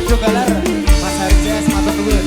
Jonggalar Mas Harjas matur nuwun.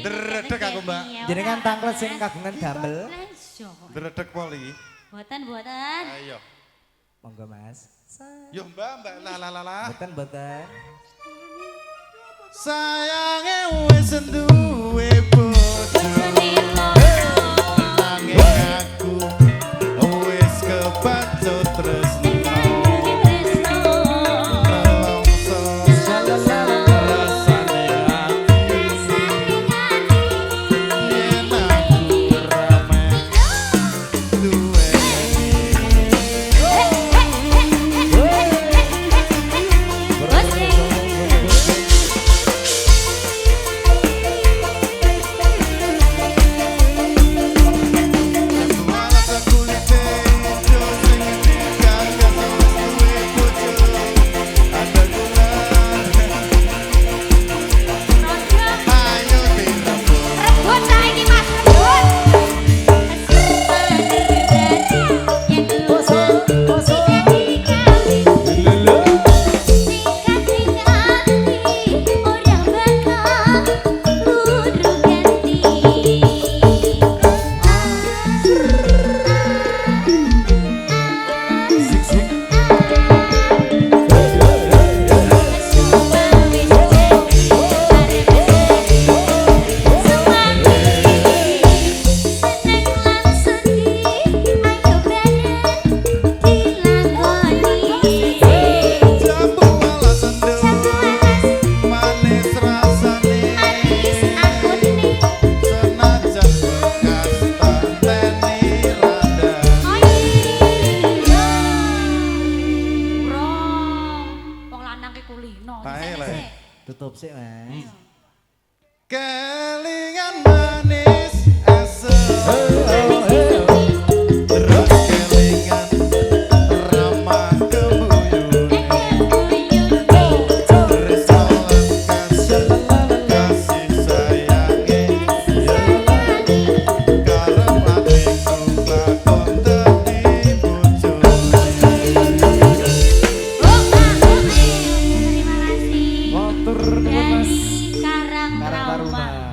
Dredeg aku Mbak. Jenengan tanglet sing kagungan damel. Dredeg poli. Boten. Ayo. Monggo Mas. Yo Mbak, la. Boten. Sayange wis duwe bojo. Nanging aku wis kepacut tresno. Tutup sih Mas. Kelingan manis asem. Terus kelingan ramah kebuyune. Terus kasih sayange. Karep atiku lakon dadi bojone. Matur nuwun Mas. Karang Taruma.